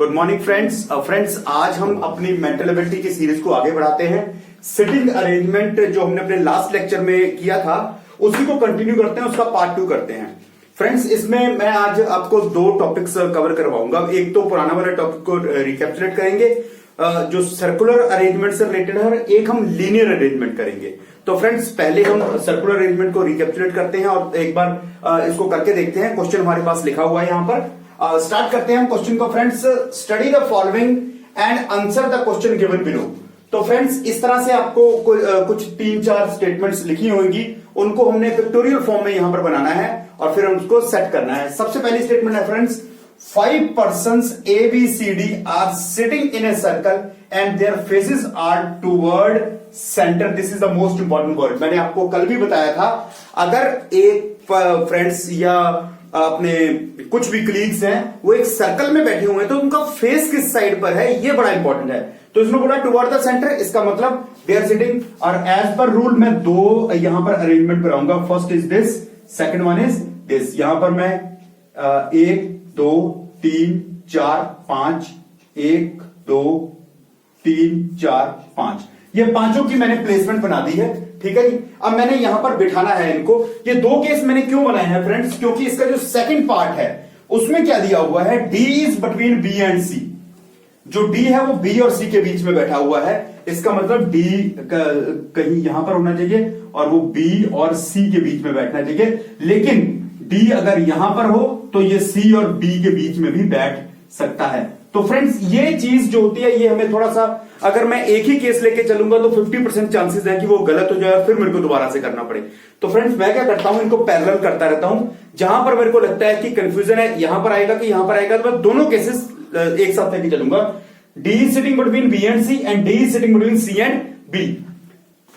Good morning friends आज हम अपनी मेंटल एबिलिटी की सीरीज को आगे बढ़ाते हैं। सिटिंग अरेंजमेंट जो हमने अपने लास्ट लेक्चर में किया था उसी को कंटिन्यू करते हैं, उसका पार्ट 2 करते हैं। फ्रेंड्स इसमें मैं आज आपको 2 टॉपिक्स कवर करवाऊंगा। एक तो पुराना वाला टॉपिक को रिकैप्चुलेट करेंगे जो सर्कुलर अरेंजमेंट से रिलेटेड है, और एक हम लीनियर अरेंजमेंट करेंगे। तो फ्रेंड्स पहले हम सर्कुलर अरेंजमेंट को रिकैप्चुलेट करते हैं और एक बार इसको करके देखते हैं। क्वेश्चन हमारे पास लिखा हुआ है यहां पर। स्टार्ट करते हैं हम क्वेश्चन को। Friends study the following and answer the question given below. तो फ्रेंड्स इस तरह से आपको कुछ 3-4 स्टेटमेंट्स लिखी होंगी, उनको हमने पिक्टोरियल फॉर्म में यहां पर बनाना है और फिर उसको सेट करना है। सबसे पहली स्टेटमेंट है friends, 5 persons ABCD are sitting in a circle and their faces are toward center. This is the most important word. मैंने आपको कल भी बताया था, अगर एक फ्रेंड्स या अपने कुछ भी कलीग्स हैं वो एक सर्कल में बैठे हुए हैं तो उनका फेस किस साइड पर है ये बड़ा इंपॉर्टेंट है। तो इसमें बोला टुवर्ड द सेंटर, इसका मतलब दे आर सिटिंग। और एज पर रूल मैं 2 यहां पर अरेंजमेंट बनाऊंगा। First is this, second one is this. यहां पर मैं 1 2 3 4 5 1 2 3 4 5 ये पांचों की मैंने प्लेसमेंट बना दी है। ठीक है जी। अब मैंने यहां पर बिठाना है इनको। ये 2 केस मैंने क्यों बनाए हैं फ्रेंड्स, क्योंकि इसका जो सेकंड पार्ट है उसमें क्या दिया हुआ है, D is between B and C। जो D है वो B और C के बीच में बैठा हुआ है। इसका मतलब D कहीं यहां पर होना चाहिए और वो B और C के बीच में बैठना चाहिए। लेकिन D अगर यहां पर हो तो ये C और B के बीच में भी बैठ सकता है। तो फ्रेंड्स ये चीज जो होती है ये हमें थोड़ा सा, अगर मैं एक ही केस लेके चलूंगा तो 50% चांसेस है कि वो गलत हो जाए, फिर मेरे को दोबारा से करना पड़े। तो फ्रेंड्स मैं क्या करता हूं, इनको पैरेलल करता रहता हूं। जहां पर मेरे को लगता है कि कंफ्यूजन है यहां पर आएगा कि यहां पर आएगा, तो मैं दोनों केसेस एक साथ लेके चलूंगा। D is sitting between B and C and D is sitting between C and B.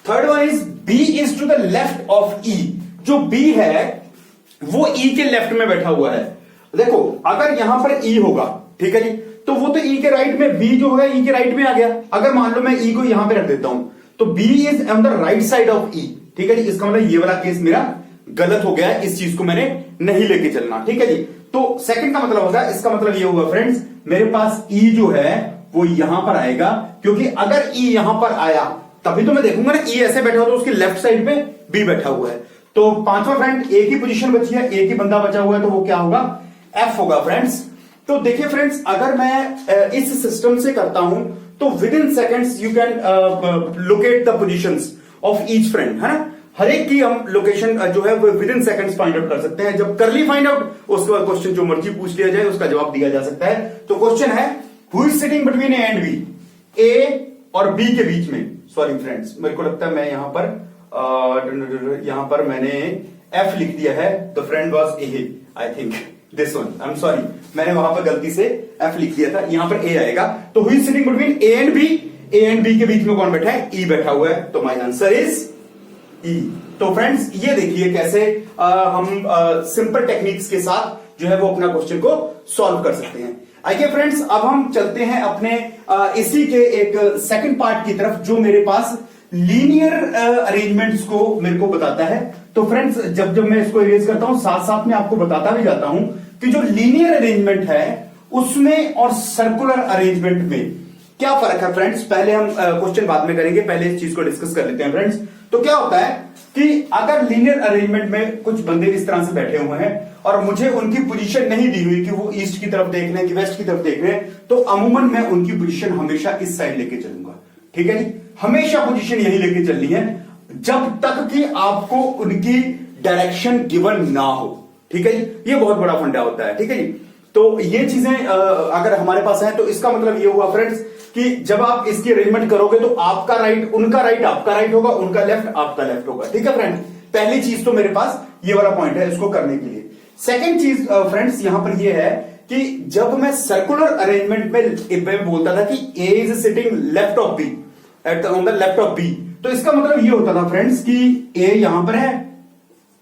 Third one is B is to the left of E. जो B है वो E के लेफ्ट में बैठा हुआ है। देखो अगर यहां पर E होगा, ठीक है जी, तो वो तो E के राइट में, B जो होगा E के राइट में आ गया। अगर मान लो मैं E को यहां पे रख देता हूं तो B is on the right side of E। ठीक है जी। इसका मतलब ये वाला केस मेरा गलत हो गया है, इस चीज को मैंने नहीं लेके चलना। ठीक है जी। तो सेकंड का मतलब होगा, इसका मतलब ये होगा फ्रेंड्स, मेरे पास E जो है वो यहां पर आएगा, क्योंकि अगर E यहां पर आया तभी तो मैं देखूंगा ना E ऐसे बैठा हो तो उसकी लेफ्ट साइड पे B बैठा हुआ है। तो पांचवा फ्रेंड एक ही पोजीशन बची है, एक ही बंदा बचा हुआ है, तो वो क्या होगा, F होगा फ्रेंड्स। तो देखिए फ्रेंड्स अगर मैं इस सिस्टम से करता हूं तो with in seconds you can locate the positions of each friend, है ना। हर एक की हम लोकेशन जो है वो with in seconds find out कर सकते हैं। जब करली फाइंड आउट उसके बाद क्वेश्चन जो मर्जी पूछ लिया जाए उसका जवाब दिया जा सकता है। तो क्वेश्चन है, who is sitting between A and B, A और बी के बीच में। सॉरी फ्रेंड्स मेरे को लगता है मैं यहां पर मैंने एफ लिख दिया है। The friend was a, I think this one, I am sorry, मैंने वहां पर गलती से एफ लिख दिया था, यहां पर ए आएगा। तो who is sitting between A and B, A and B के बीच में कौन बैठा है, ई बैठा हुआ है। तो माय आंसर इज ई। तो फ्रेंड्स ये देखिए कैसे हम सिंपल टेक्निक्स के साथ जो है वो अपना क्वेश्चन को सॉल्व कर सकते हैं। आइए फ्रेंड्स अब हम चलते हैं अपने इसी के एक सेकंड पार्ट की तरफ जो मेरे पास लीनियर अरेंजमेंट्स को मेरे को बताता है। तो फ्रेंड्स जब मैं इसको इरेज करता हूं साथ साथ में आपको बताता भी जाता हूं कि जो लीनियर अरेंजमेंट है उसमें और सर्कुलर अरेंजमेंट में क्या फर्क है। फ्रेंड्स पहले हम क्वेश्चन बाद में करेंगे, पहले इस चीज को डिस्कस कर लेते हैं फ्रेंड्स। तो क्या होता है कि अगर लीनियर अरेंजमेंट में कुछ बंदे इस तरह से बैठे हुए हैं और मुझे उनकी पोजीशन नहीं दी हुई कि वो ईस्ट की तरफ देख रहे हैं कि वेस्ट की तरफ देख रहे हैं, तो अमूमन मैं उनकी पोजीशन हमेशा इस साइड लेके चलूंगा। ठीक है जी। हमेशा पोजीशन यही लेके चलनी है जब तक कि आपको उनकी डायरेक्शन गिवन ना हो। ठीक है जी। ये बहुत बड़ा फंडा होता है। ठीक है जी। तो ये चीजें अगर हमारे पास है तो इसका मतलब ये हुआ फ्रेंड्स कि जब आप इसकी अरेंजमेंट करोगे तो आपका राइट उनका राइट आपका राइट होगा, उनका लेफ्ट आपका लेफ्ट होगा। ठीक है फ्रेंड्स। पहली चीज तो मेरे पास ये वाला पॉइंट है इसको करने के लिए। सेकेंड चीज फ्रेंड्स यहां पर ये है कि जब मैं सर्कुलर अरेंजमेंट में बोलता था कि A is sitting left of B on the left of B, तो इसका मतलब ये होता था फ्रेंड्स कि ए यहां पर है,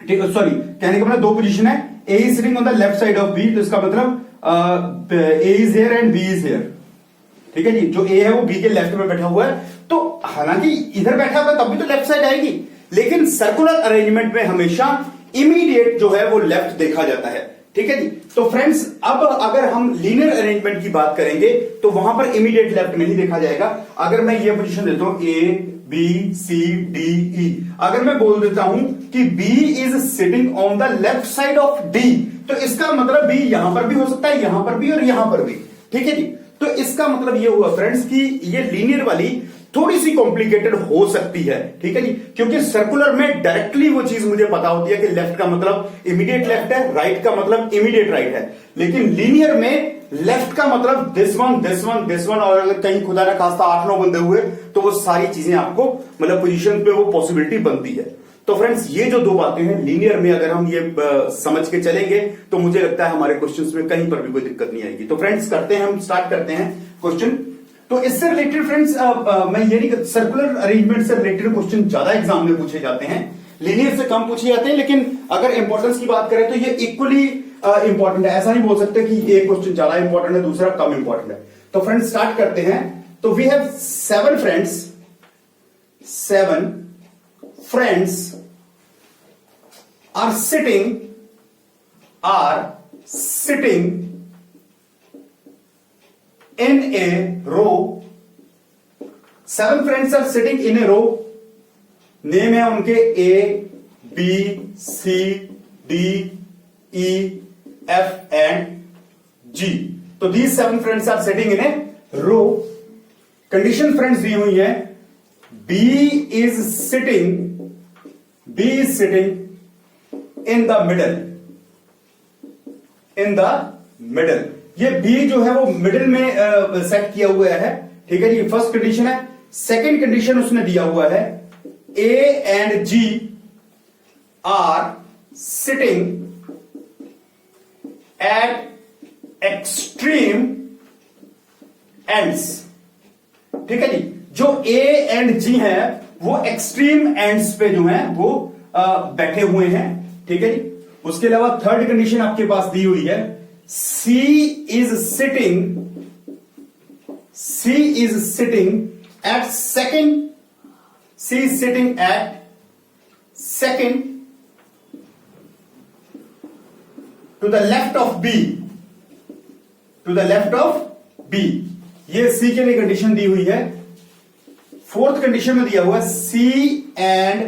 ठीक है, सॉरी कहने का मतलब 2 पोजीशन है, A is sitting on the left side of B, तो इसका मतलब A is here and B is here. ठीक है जी। जो ए है वो बी के लेफ्ट में बैठा हुआ है, तो हालांकि इधर बैठा हुआ तब भी तो लेफ्ट साइड आएगी, लेकिन सर्कुलर अरेंजमेंट में हमेशा इमीडिएट जो है वो लेफ्ट देखा जाता है। ठीक है जी। तो फ्रेंड्स अब अगर हम लीनियर अरेंजमेंट की बात करेंगे तो वहां पर इमीडिएट लेफ्ट नहीं देखा जाएगा। अगर मैं ये पोजीशन देता हूं A B C D E, अगर मैं बोल देता हूं कि B is sitting on the left side of D, तो इसका मतलब बी यहां पर भी हो सकता है, यहां पर भी और यहां पर भी, ठीक है जी। तो इसका मतलब ये हुआ फ्रेंड्स कि ये लीनियर वाली थोड़ी सी कॉम्प्लिकेटेड हो सकती है, ठीक है जी, क्योंकि सर्कुलर में डायरेक्टली वो चीज मुझे पता होती है कि लेफ्ट का मतलब इमीडिएट लेफ्ट है, राइट का मतलब इमीडिएट राइट है, लेकिन लीनियर में लेफ्ट का मतलब this one this one this one, और अगर कहीं खुदा ना खास्ता 8-9 बंदे हुए तो वो सारी चीजें आपको मतलब पोजीशन पे वो पॉसिबिलिटी बनती है। तो फ्रेंड्स ये जो दो बातें हैं लीनियर में अगर हम ये समझ के चलेंगे तो मुझे लगता है हमारे क्वेश्चंस में कहीं पर भी कोई दिक्कत नहीं आएगी। तो फ्रेंड्स करते हैं, हम स्टार्ट करते हैं क्वेश्चन। तो इससे रिलेटेड फ्रेंड्स मैं ये नहीं, सर्कुलर अरेंजमेंट से रिलेटेड क्वेश्चन ज्यादा एग्जाम में पूछे जाते हैं, लीनियर से कम पूछे जाते हैं, लेकिन अगर इंपॉर्टेंस की बात करें तो ये इक्वली इंपॉर्टेंट है। ऐसा नहीं बोल सकते कि एक क्वेश्चन ज्यादा इंपॉर्टेंट है दूसरा कम इंपॉर्टेंट है। तो फ्रेंड्स स्टार्ट करते हैं। तो we have 7 friends are sitting in a row. 7 friends are sitting in a row. Name है उनके A, B, C, D, E, F and G. तो these 7 friends are sitting in a row. Condition friends दी हुई है, B is sitting in the middle. ये B जो है वो मिडिल में सेट किया हुआ है, ठीक है जी, फर्स्ट कंडीशन है। सेकंड कंडीशन उसने दिया हुआ है A and G are sitting at extreme ends, ठीक है जी। जो A and G है वो एक्सट्रीम एंड्स पे जो है वो बैठे हुए हैं, ठीक है जी। उसके अलावा थर्ड कंडीशन आपके पास दी हुई है, C is sitting at second to the left of B, ये C के लिए कंडीशन दी हुई है। फोर्थ कंडीशन में दिया हुआ C and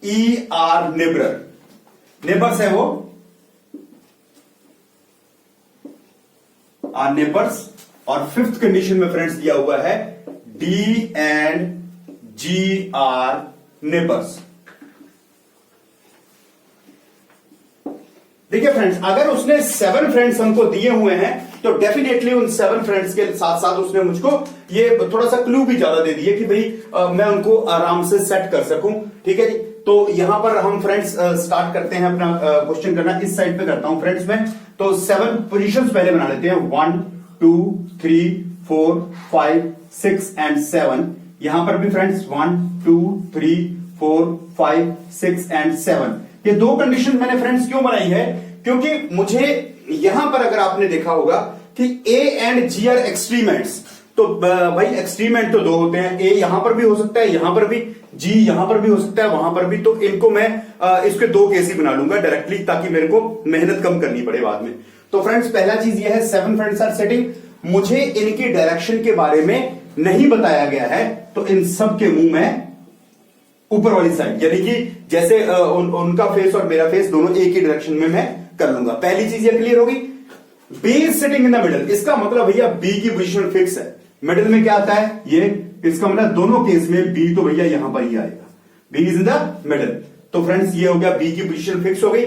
E are neighbours है, वो आर नेबर्स। और फिफ्थ कंडीशन में फ्रेंड्स दिया हुआ है D and G are neighbours. देखिए फ्रेंड्स, अगर उसने 7 फ्रेंड्स हमको दिए हुए हैं तो डेफिनेटली उन 7 फ्रेंड्स के साथ साथ उसने मुझको ये थोड़ा सा क्लू भी ज्यादा दे दिए कि भाई मैं उनको आराम से सेट कर सकूं, ठीक है जी। तो यहां पर हम फ्रेंड्स स्टार्ट करते हैं अपना क्वेश्चन करना। इस साइड पे करता हूं फ्रेंड्स में। तो 7 पोजीशंस पहले बना लेते हैं, 1 2 3 4 5 6 एंड 7। यहां पर भी फ्रेंड्स 1 2 3 4 5 6 एंड 7। ये दो कंडीशन मैंने फ्रेंड्स क्यों बनाई है, क्योंकि मुझे यहां पर अगर आपने देखा होगा कि A and G are extreme ends, तो भाई एक्सट्रीम एंड तो दो होते हैं, A यहां पर भी हो सकता है, यहां पर भी, G यहां पर भी हो सकता है, वहां पर भी। तो इनको मैं इसके 2 केस ही बना लूंगा डायरेक्टली, ताकि मेरे को मेहनत कम करनी पड़े बाद में। तो फ्रेंड्स पहला चीज ये है, 7 फ्रेंड्स आर सिटिंग, मुझे इनकी डायरेक्शन के बारे में नहीं बताया गया है, तो इन सब के मुंह में ऊपर वाली साइड, यानी कि जैसे उनका फेस और मेरा फेस दोनों एक ही डायरेक्शन में मैं कर लूंगा। पहली चीज ये क्लियर होगी। B is sitting in the middle, इसका मतलब भैया B की पोजीशन फिक्स है। मिडिल में क्या आता है ये, इसका मतलब दोनों केस में B तो भैया यहां पर ही आएगा, B is in the middle. तो फ्रेंड्स ये हो गया, B की पोजीशन फिक्स हो गई।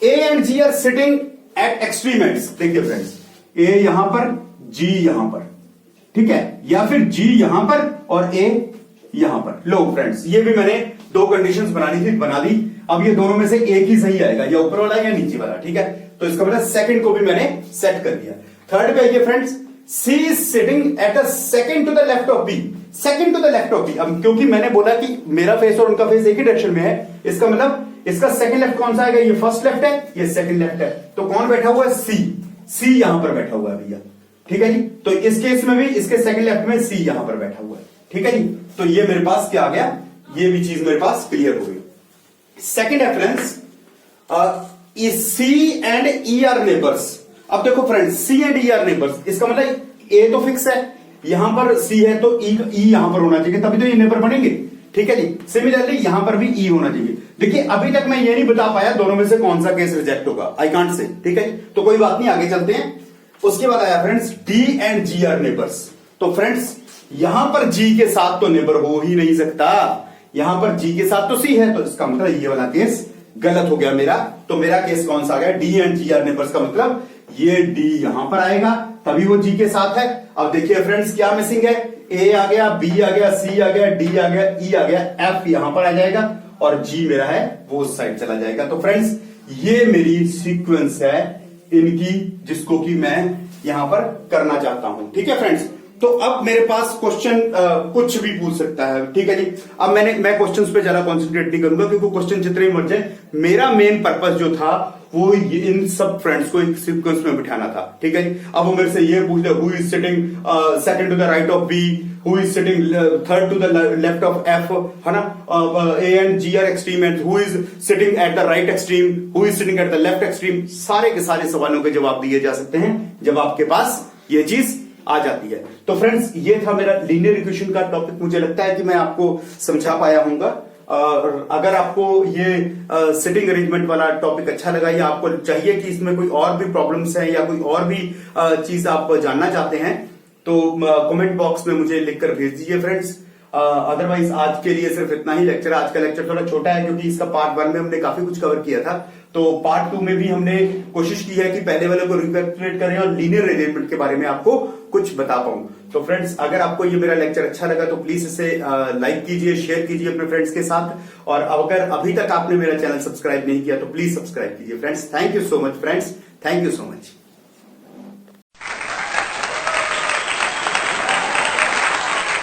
A and G are sitting at extreme ends. देखिए फ्रेंड्स, A यहां पर, G यहां पर, ठीक है, या फिर G यहां पर और A यहां पर। लो फ्रेंड्स, ये भी मैंने 2 कंडीशंस बनानी थी, बना दी। अब ये दोनों में से एक ही सही आएगा, या ऊपर वाला या नीचे वाला, ठीक है। तो इसका मतलब सेकंड को भी मैंने सेट कर दिया। थर्ड पे आइए friends, C is sitting at a second to the left of B, second to the left of B। अब क्योंकि मैंने बोला कि मेरा फेस और उनका फेस एक ही डायरेक्शन में है, इसका मतलब इसका सेकंड लेफ्ट कौन सा आएगा, ये फर्स्ट लेफ्ट है, ये सेकंड लेफ्ट है। तो कौन बैठा हुआ है, C यहां पर बैठा हुआ है भैया, ठीक है जी। तो इस केस में भी इसके सेकंड लेफ्ट में C यहां पर बैठा हुआ है, ठीक है जी। तो ये मेरे पास क्या आ गया, ये भी चीज मेरे पास क्लियर हो गई। सेकंड है friends, C and E are neighbours. अब देखो friends, C and E are neighbours, इसका मतलब ए तो फिक्स है, यहां पर सी है तो ई यहां पर होना चाहिए, तभी तो ये नेबर बनेंगे। ठीक है जी। सिमिलरली यहां पर भी ई होना चाहिए। देखिए अभी तक मैं ये नहीं बता पाया दोनों में से कौन सा केस रिजेक्ट होगा, आई कांट से। ठीक है, तो कोई बात नहीं, आगे चलते हैं। उसके बाद आया friends D and G are neighbours. तो फ्रेंड्स यहां पर जी के साथ तो नेबर हो ही नहीं सकता, यहां पर जी के साथ तो सी है, तो इसका मतलब ये वाला केस गलत हो गया मेरा। तो मेरा केस कौन सा आ गया, D and G are neighbours का मतलब ये डी यहां पर आएगा तभी वो जी के साथ है। अब देखिए फ्रेंड्स क्या मिसिंग है, ए आ गया, बी आ गया, सी आ गया, डी आ गया, ई आ गया, एफ यहां पर आ जाएगा और जी मेरा है वो साइड चला जाएगा। तो फ्रेंड्स ये मेरी सीक्वेंस है इनकी, जिसको कि मैं यहां पर करना चाहता हूं। ठीक है फ्रेंड्स, तो अब मेरे पास क्वेश्चन कुछ भी पूछ सकता है। ठीक है जी। अब मैं क्वेश्चंस पे ज्यादा कॉन्सेंट्रेट नहीं करूंगा, क्योंकि क्वेश्चन जितने मर जाए, मेरा मेन पर्पस जो था वो इन सब फ्रेंड्स को एक सीक्वेंस में बिठाना था। ठीक है जी। अब वो मेरे से ये पूछ ले, who is sitting second to the right of B, who is sitting third to the left of F, है ना, A and G are extreme, and who is sitting at the right extreme, who is sitting at the left extreme. सारे के सारे सवालों के जवाब दिए जा सकते हैं जब आपके पास ये चीज आ जाती है। तो फ्रेंड्स ये था मेरा लीनियर इक्वेशन का टॉपिक। मुझे लगता है कि मैं आपको समझा पाया हूंगा। अगर आपको ये सिटिंग अरेंजमेंट वाला टॉपिक अच्छा लगा, या आपको चाहिए कि इसमें कोई और भी प्रॉब्लम्स हैं या कोई और भी चीज आप जानना चाहते हैं, तो कमेंट बॉक्स में मुझे लिखकर भेज दीजिए फ्रेंड्स। अदरवाइज आज के लिए सिर्फ इतना ही लेक्चर। आज का लेक्चर थोड़ा छोटा है, क्योंकि इसका पार्ट 1 में हमने काफी कुछ कवर किया था। तो पार्ट 2 में भी हमने कोशिश की है कि पहले वाले को रिकैपिटुलेट करें और लीनियर अरेंजमेंट के बारे में आपको कुछ बता पाऊं। तो फ्रेंड्स अगर आपको ये मेरा लेक्चर अच्छा लगा तो प्लीज इसे लाइक कीजिए, शेयर कीजिए अपने फ्रेंड्स के साथ। और अगर अभी तक आपने मेरा चैनल सब्सक्राइब नहीं किया तो प्लीज सब्सक्राइब कीजिए friends. Thank you so much friends, thank you so much.